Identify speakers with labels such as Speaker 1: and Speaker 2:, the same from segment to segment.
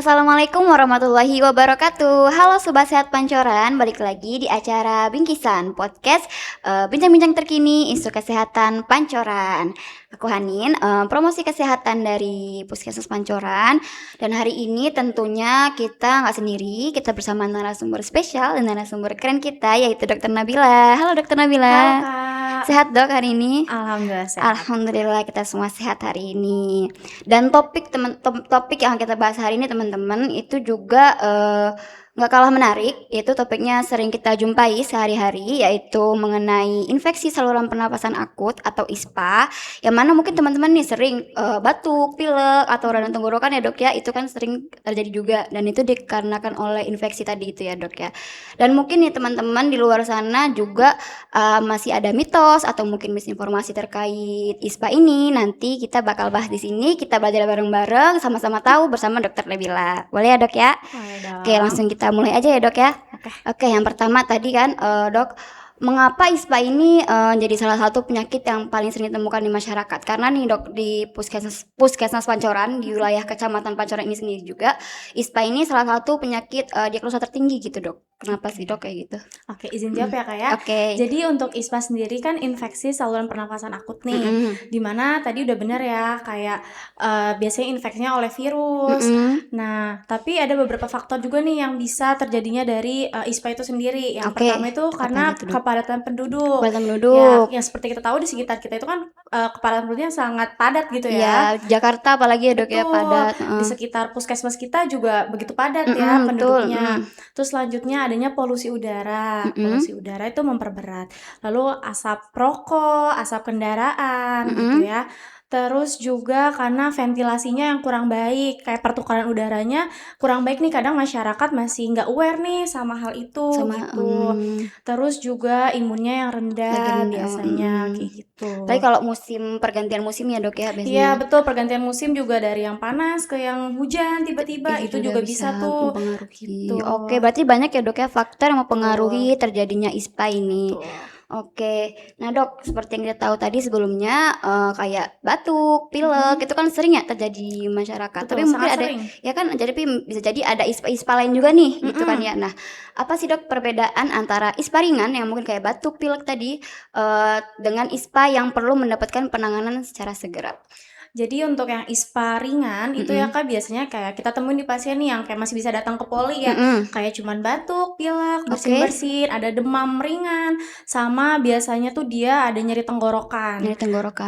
Speaker 1: Assalamualaikum warahmatullahi wabarakatuh. Halo Sobat Sehat Pancoran, balik lagi di acara Bingkisan Podcast, bincang-bincang terkini isu kesehatan Pancoran. Aku Hanin, promosi kesehatan dari Puskesmas Pancoran. Dan hari ini tentunya kita nggak sendiri, kita bersama narasumber spesial dan narasumber keren kita, yaitu Dr. Nabila. Halo Dr. Nabila.
Speaker 2: Halo Kak.
Speaker 1: Sehat dok hari ini?
Speaker 2: Alhamdulillah sehat.
Speaker 1: Alhamdulillah kita semua sehat hari ini. Dan topik yang kita bahas hari ini teman-teman itu juga nggak kalah menarik, yaitu topiknya sering kita jumpai sehari-hari, yaitu mengenai infeksi saluran pernapasan akut atau ISPA, yang mana mungkin teman-teman nih sering batuk, pilek atau radang tenggorokan ya dok ya, itu kan sering terjadi juga, dan itu dikarenakan oleh infeksi tadi itu ya dok ya. Dan mungkin nih teman-teman di luar sana juga masih ada mitos atau mungkin misinformasi terkait ISPA ini. Nanti kita bakal bahas di sini, kita belajar bareng-bareng, sama-sama tahu bersama Dr. Nabila. Boleh ya dok ya?
Speaker 2: Boleh dong.
Speaker 1: Oke, langsung kita mulai aja ya dok ya. Oke, yang pertama tadi kan dok, mengapa ISPA ini jadi salah satu penyakit yang paling sering ditemukan di masyarakat? Karena nih dok, di Puskesmas Pancoran, di wilayah Kecamatan Pancoran ini sendiri juga, ISPA ini salah satu penyakit diagnosa tertinggi gitu dok. Kenapa sih dok kayak gitu?
Speaker 2: Oke, izin jawab ya Kak ya.
Speaker 1: Oke.
Speaker 2: Jadi untuk ISPA sendiri kan infeksi saluran pernapasan akut nih. Dimana tadi udah benar ya, kayak biasanya infeksinya oleh virus. Nah, tapi ada beberapa faktor juga nih yang bisa terjadinya dari ISPA itu sendiri. Yang pertama itu karena kepadatan penduduk. Ya, yang seperti kita tahu di sekitar kita itu kan kepadatan penduduknya sangat padat gitu ya.
Speaker 1: Ya, Jakarta apalagi ya dok ya, padat.
Speaker 2: Di sekitar puskesmas kita juga begitu padat ya penduduknya. Terus selanjutnya adanya polusi udara. Polusi udara itu memperberat. Lalu asap rokok, asap kendaraan gitu ya. Terus juga karena ventilasinya yang kurang baik, kayak pertukaran udaranya kurang baik nih, kadang masyarakat masih nggak aware nih sama hal itu gitu. Terus juga imunnya yang rendah biasanya kayak gitu.
Speaker 1: Tapi kalau pergantian musim ya dok ya biasanya.
Speaker 2: Iya betul, pergantian musim juga dari yang panas ke yang hujan tiba-tiba itu juga bisa tuh
Speaker 1: mempengaruhi.
Speaker 2: gitu.
Speaker 1: Oke, berarti banyak ya dok ya faktor yang mempengaruhi terjadinya ISPA ini. Oke, nah dok, seperti yang kita tahu tadi sebelumnya kayak batuk, pilek itu kan sering ya terjadi di masyarakat.
Speaker 2: Betul,
Speaker 1: tapi mungkin ada
Speaker 2: sering.
Speaker 1: ya kan, jadi bisa jadi ada ISPA lain juga nih gitu kan ya. Nah, apa sih dok perbedaan antara ISPA ringan yang mungkin kayak batuk, pilek tadi dengan ISPA yang perlu mendapatkan penanganan secara segera?
Speaker 2: Jadi untuk yang ISPA ringan itu ya Kak, biasanya kayak kita temuin di pasien nih yang kayak masih bisa datang ke poli ya, kayak cuman batuk, pilek, bersin-bersin, ada demam ringan, sama biasanya tuh dia ada nyeri tenggorokan.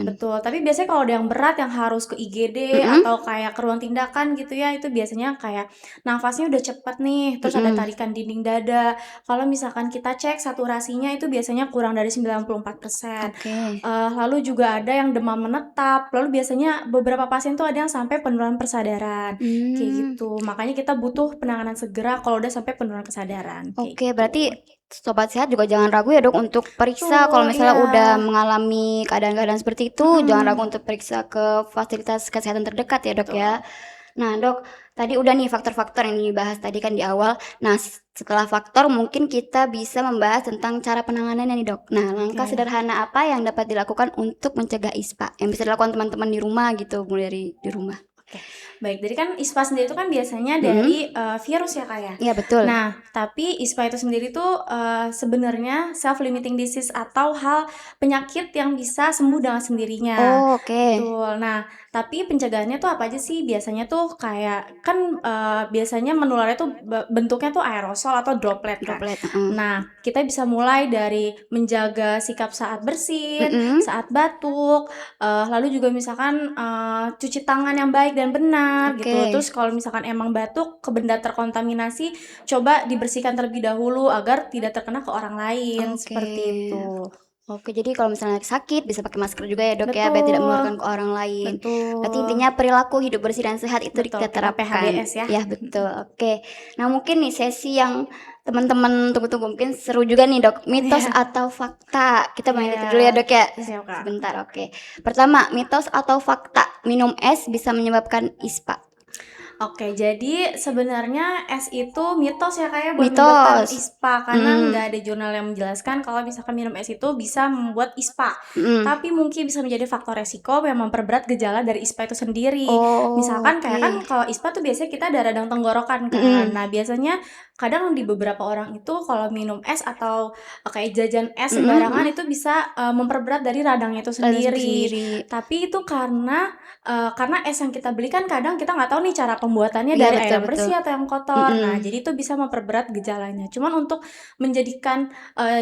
Speaker 2: Betul, tapi biasanya kalau ada yang berat yang harus ke IGD atau kayak ke ruang tindakan gitu ya, itu biasanya kayak nafasnya udah cepet nih, terus ada tarikan dinding dada. Kalau misalkan kita cek saturasinya itu biasanya kurang dari 94%. Lalu juga ada yang demam menetap, lalu biasanya beberapa pasien tuh ada yang sampai penurunan kesadaran kayak gitu. Makanya kita butuh penanganan segera kalau udah sampai penurunan kesadaran.
Speaker 1: Oke, berarti sobat sehat juga jangan ragu ya dok untuk periksa. Kalau misalnya udah mengalami keadaan-keadaan seperti itu, jangan ragu untuk periksa ke fasilitas kesehatan terdekat ya dok ya. Nah dok, tadi udah nih faktor-faktor yang dibahas tadi kan di awal. Nah setelah faktor mungkin kita bisa membahas tentang cara penanganannya nih dok. Nah langkah sederhana apa yang dapat dilakukan untuk mencegah ISPA yang bisa dilakukan teman-teman di rumah gitu, mulai dari di rumah.
Speaker 2: Oke, baik. Jadi kan ISPA sendiri itu kan biasanya dari virus ya Kak ya?
Speaker 1: Iya betul.
Speaker 2: Nah, tapi ISPA itu sendiri tuh sebenarnya self-limiting disease atau hal penyakit yang bisa sembuh dengan sendirinya. Betul. Nah, tapi pencegahannya tuh apa aja sih? Biasanya tuh kayak kan biasanya menularnya tuh bentuknya tuh aerosol atau droplet. Nah, kita bisa mulai dari menjaga sikap saat bersin, saat batuk, lalu juga misalkan cuci tangan yang baik dan benar gitu. Terus kalau misalkan emang batuk ke benda terkontaminasi, coba dibersihkan terlebih dahulu agar tidak terkena ke orang lain seperti itu.
Speaker 1: Oke, jadi kalau misalnya sakit bisa pakai masker juga ya dok ya, biar tidak menularkan ke orang lain. Berarti intinya perilaku hidup bersih dan sehat itu kita terapkan.
Speaker 2: PHBS ya.
Speaker 1: Ya betul. Oke. Nah mungkin nih sesi yang teman-teman tunggu-tunggu mungkin seru juga nih dok, mitos atau fakta. Kita main itu dulu ya dok ya. Sebentar, oke. Pertama, mitos atau fakta minum es bisa menyebabkan ISPA.
Speaker 2: Oke, jadi sebenarnya es itu mitos ya Kak ya buat menyebabkan
Speaker 1: Mitos.
Speaker 2: ISPA karena nggak ada jurnal yang menjelaskan kalau misalkan minum es itu bisa membuat ISPA.
Speaker 1: Mhm.
Speaker 2: Tapi mungkin bisa menjadi faktor resiko yang memperberat gejala dari ISPA itu sendiri.
Speaker 1: Oh,
Speaker 2: Misalkan kayak
Speaker 1: oke.
Speaker 2: kan kalau ISPA tuh biasanya kita ada radang tenggorokan kan.
Speaker 1: Mhm.
Speaker 2: Nah, biasanya kadang di beberapa orang itu kalau minum es atau kayak jajan es
Speaker 1: Mhm
Speaker 2: sembarangan
Speaker 1: mhm.
Speaker 2: itu bisa memperberat dari radangnya itu
Speaker 1: Radang
Speaker 2: sendiri.
Speaker 1: sendiri.
Speaker 2: Tapi itu karena es yang kita beli kan kadang kita nggak tahu nih cara pembuatannya
Speaker 1: Iya,
Speaker 2: dari air
Speaker 1: betul
Speaker 2: yang
Speaker 1: betul.
Speaker 2: bersih atau yang kotor.
Speaker 1: Mhm.
Speaker 2: Nah, jadi itu bisa memperberat gejalanya. Cuman untuk menjadikan,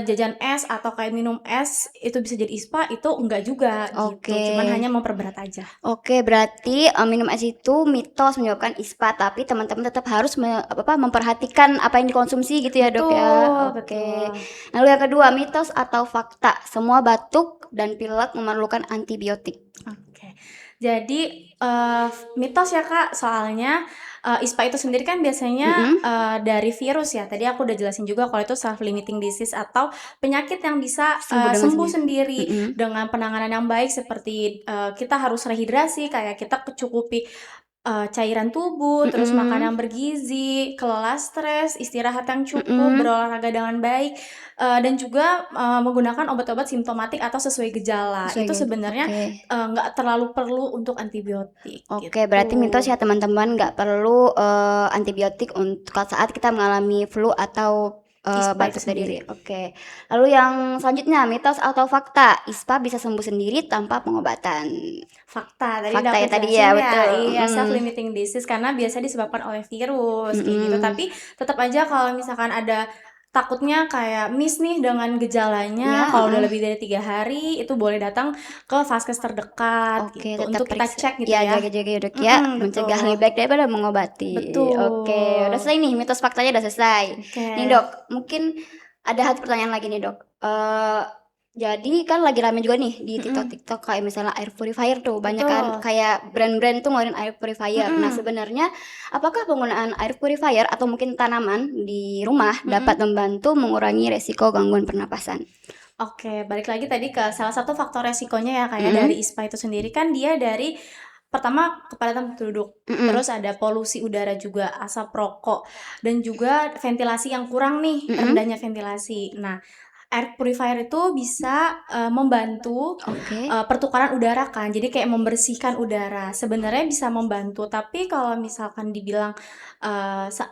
Speaker 2: jajan es atau kayak minum es itu bisa jadi ISPA itu enggak juga gitu,
Speaker 1: Oke.
Speaker 2: cuman hanya memperberat aja.
Speaker 1: Oke, berarti, minum es itu mitos menyebabkan ISPA, tapi teman-teman tetap harus memperhatikan apa yang dikonsumsi gitu ya, Dok, ya?
Speaker 2: Betul
Speaker 1: Oke.
Speaker 2: betul.
Speaker 1: Lalu yang kedua, mitos atau fakta, semua batuk dan pilek memerlukan antibiotik?
Speaker 2: Oke. Jadi, mitos ya, Kak, soalnya, ISPA itu sendiri kan biasanya,
Speaker 1: Mhm,
Speaker 2: dari virus ya. Tadi aku udah jelasin juga kalau itu self limiting disease atau penyakit yang bisa,
Speaker 1: sembuh dengan
Speaker 2: sembuh
Speaker 1: sendiri.
Speaker 2: sendiri
Speaker 1: Mhm,
Speaker 2: dengan penanganan yang baik seperti, kita harus rehidrasi, kayak kita kecukupi cairan tubuh, terus makan
Speaker 1: mhm,
Speaker 2: yang bergizi, kelola stres, istirahat yang cukup,
Speaker 1: mhm.
Speaker 2: berolahraga dengan baik, dan juga, menggunakan obat-obat simptomatik atau sesuai gejala.
Speaker 1: Sesuai
Speaker 2: Itu sebenarnya,
Speaker 1: oke.
Speaker 2: nggak terlalu perlu untuk antibiotik,
Speaker 1: Oke, berarti mitos
Speaker 2: gitu.
Speaker 1: ya teman-teman, nggak perlu, antibiotik untuk saat kita mengalami flu atau,
Speaker 2: ISPA itu
Speaker 1: batuk
Speaker 2: sendiri.
Speaker 1: tadi. Oke. Lalu yang selanjutnya, mitos atau fakta, ISPA bisa sembuh sendiri tanpa pengobatan?
Speaker 2: Fakta, tadi udah
Speaker 1: Fakta
Speaker 2: aku
Speaker 1: ya tadi ya,
Speaker 2: jelasin ya,
Speaker 1: betul.
Speaker 2: iya self
Speaker 1: Mhm,
Speaker 2: limiting disease karena biasa disebabkan oleh virus kayak gitu.
Speaker 1: mhm.
Speaker 2: Tapi tetap aja kalau misalkan ada takutnya kayak miss nih dengan gejalanya,
Speaker 1: Iya,
Speaker 2: kalau udah
Speaker 1: heeh.
Speaker 2: lebih dari 3 hari itu boleh datang ke vaskes terdekat
Speaker 1: Oke,
Speaker 2: gitu
Speaker 1: tetap
Speaker 2: untuk kita
Speaker 1: periksa.
Speaker 2: cek gitu
Speaker 1: Ya,
Speaker 2: ya.
Speaker 1: jaga-jaga ya, Dok, ya, mencegah
Speaker 2: Betul.
Speaker 1: lebih baik daripada mengobati. Oke, udah
Speaker 2: Betul.
Speaker 1: selesai nih, mitos faktanya udah selesai.
Speaker 2: Oke.
Speaker 1: Nih, Dok, mungkin ada satu pertanyaan lagi nih, Dok. Jadi kan lagi rame juga nih di
Speaker 2: Mhm,
Speaker 1: TikTok-TikTok kayak misalnya air purifier tuh, banyak kan
Speaker 2: betul.
Speaker 1: kayak brand-brand tuh ngeluarin air purifier. Nah,
Speaker 2: Mhm,
Speaker 1: sebenarnya apakah penggunaan air purifier atau mungkin tanaman di rumah dapat
Speaker 2: mhm.
Speaker 1: membantu mengurangi resiko gangguan pernapasan?
Speaker 2: Oke, balik lagi tadi ke salah satu faktor resikonya ya, kayak
Speaker 1: Mhm,
Speaker 2: dari ISPA itu sendiri kan dia dari pertama kepadatan penduduk,
Speaker 1: mhm,
Speaker 2: terus ada polusi udara juga, asap rokok, dan juga ventilasi yang kurang nih,
Speaker 1: mhm.
Speaker 2: rendahnya ventilasi. Nah, air purifier itu bisa, membantu,
Speaker 1: Oke.
Speaker 2: pertukaran udara kan, jadi kayak membersihkan udara. Sebenarnya bisa membantu, tapi kalau misalkan dibilang,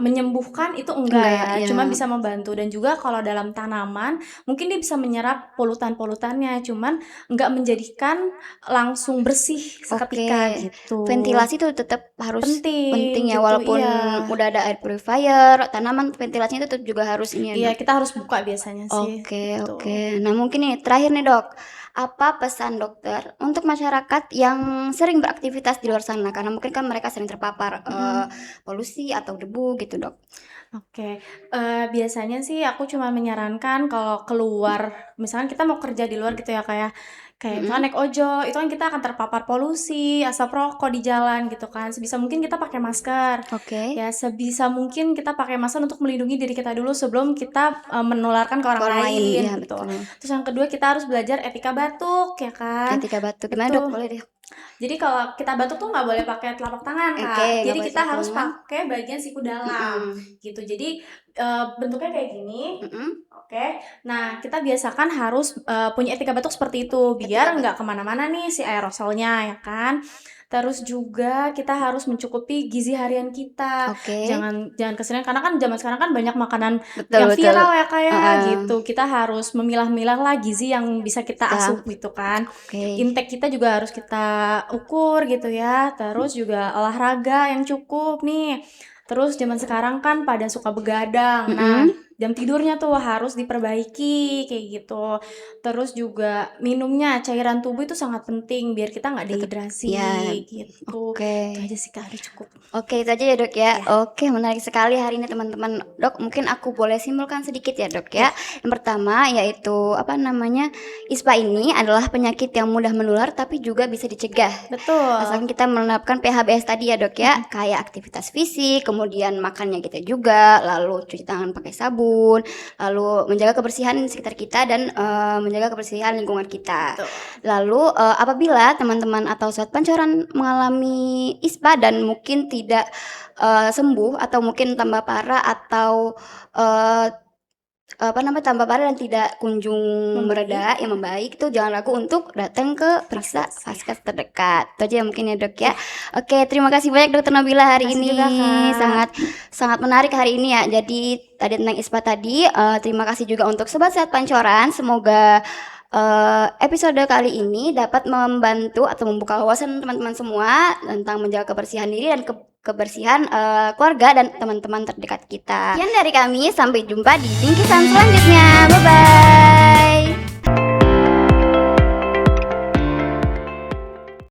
Speaker 2: menyembuhkan itu enggak
Speaker 1: Enggak,
Speaker 2: ya,
Speaker 1: ya.
Speaker 2: cuma bisa membantu dan juga kalau dalam tanaman, mungkin dia bisa menyerap polutan-polutannya, cuman nggak menjadikan langsung bersih seketika
Speaker 1: Oke,
Speaker 2: gitu.
Speaker 1: ventilasi tuh tetap harus
Speaker 2: Penting
Speaker 1: penting ya,
Speaker 2: gitu,
Speaker 1: walaupun
Speaker 2: iya.
Speaker 1: udah ada air purifier, tanaman ventilasinya tetap juga harus ini ya,
Speaker 2: Iya,
Speaker 1: Dok?
Speaker 2: kita harus buka biasanya sih,
Speaker 1: Oke
Speaker 2: gitu.
Speaker 1: oke. Nah, mungkin nih terakhir nih, Dok, apa pesan dokter untuk masyarakat yang sering beraktivitas di luar sana? Karena mungkin kan mereka sering terpapar,
Speaker 2: Mhm.
Speaker 1: polusi atau debu gitu, Dok.
Speaker 2: Oke, biasanya sih aku cuma menyarankan kalau keluar misalkan kita mau kerja di luar gitu ya, kayak misalkan
Speaker 1: Mhm,
Speaker 2: naik ojol, itu kan kita akan terpapar polusi, asap rokok di jalan gitu kan, sebisa mungkin kita pakai masker.
Speaker 1: oke.
Speaker 2: Ya sebisa mungkin kita pakai masker untuk melindungi diri kita dulu sebelum kita, menularkan ke
Speaker 1: Ke
Speaker 2: orang
Speaker 1: orang lain, iya
Speaker 2: lain gitu.
Speaker 1: betul.
Speaker 2: Terus yang kedua kita harus belajar etika batuk ya kan,
Speaker 1: Ketika batuk gimana, Dok?
Speaker 2: itu.
Speaker 1: Boleh deh.
Speaker 2: Jadi kalau kita batuk tuh nggak boleh pakai telapak tangan,
Speaker 1: Oke,
Speaker 2: Kak.
Speaker 1: nggak
Speaker 2: Jadi
Speaker 1: boleh
Speaker 2: kita
Speaker 1: telapak
Speaker 2: harus
Speaker 1: tangan.
Speaker 2: pakai bagian siku dalam,
Speaker 1: Mhm,
Speaker 2: gitu. Jadi, bentuknya kayak gini,
Speaker 1: mhm.
Speaker 2: oke. Nah, kita biasakan harus, punya etika batuk seperti itu,
Speaker 1: Ketika
Speaker 2: biar
Speaker 1: batuk.
Speaker 2: nggak kemana mana nih si aerosolnya, ya kan. Terus juga kita harus mencukupi gizi harian kita,
Speaker 1: Oke.
Speaker 2: jangan jangan keseringan karena kan zaman sekarang kan banyak makanan
Speaker 1: Betul
Speaker 2: yang
Speaker 1: betul.
Speaker 2: viral ya, Kak, ya,
Speaker 1: Heeh.
Speaker 2: gitu. Kita harus memilah-milah lah gizi yang bisa kita
Speaker 1: Kita
Speaker 2: asup gitu kan.
Speaker 1: oke.
Speaker 2: Intake kita juga harus kita ukur gitu ya, terus juga olahraga yang cukup nih. Terus zaman sekarang kan pada suka begadang, nah
Speaker 1: Mhm.
Speaker 2: jam tidurnya tuh harus diperbaiki kayak gitu. Terus juga minumnya cairan tubuh itu sangat penting biar kita nggak
Speaker 1: Tetep
Speaker 2: dehidrasi
Speaker 1: ya,
Speaker 2: gitu. Itu
Speaker 1: oke.
Speaker 2: aja sih Kak, udah cukup.
Speaker 1: Oke, itu aja ya, Dok, ya.
Speaker 2: Ya,
Speaker 1: Oke, menarik sekali hari ini teman-teman. Dok, mungkin aku boleh simpulkan sedikit ya, Dok,
Speaker 2: ya,
Speaker 1: ya. Yang pertama yaitu apa namanya, ISPA ini adalah penyakit yang mudah menular tapi juga bisa dicegah.
Speaker 2: betul.
Speaker 1: Asalkan kita menerapkan PHBS tadi ya, Dok, ya.
Speaker 2: Mhm,
Speaker 1: Kayak aktivitas fisik, kemudian makannya kita juga, lalu cuci tangan pakai sabun sabun, lalu menjaga kebersihan sekitar kita dan menjaga kebersihan lingkungan kita.
Speaker 2: Betul.
Speaker 1: Lalu apabila teman-teman atau sobat pancoran mengalami ISPA dan mungkin tidak sembuh atau mungkin tambah parah atau tambah parah dan tidak kunjung mereda, ya membaik, itu jangan ragu untuk datang ke periksa vaskes terdekat. Itu aja mungkin ya Dok ya. Oke, terima kasih banyak Dokter Nabila hari ini.
Speaker 2: juga, Kak.
Speaker 1: Sangat menarik hari ini ya. Jadi tadi tentang ISPA tadi. Terima kasih juga untuk Sobat Sehat Pancoran. Semoga episode kali ini dapat membantu atau membuka wawasan teman-teman semua tentang menjaga kebersihan diri dan kebersihan keluarga dan teman-teman terdekat kita. Sekian dari kami, sampai jumpa di bingkisan selanjutnya. Bye bye.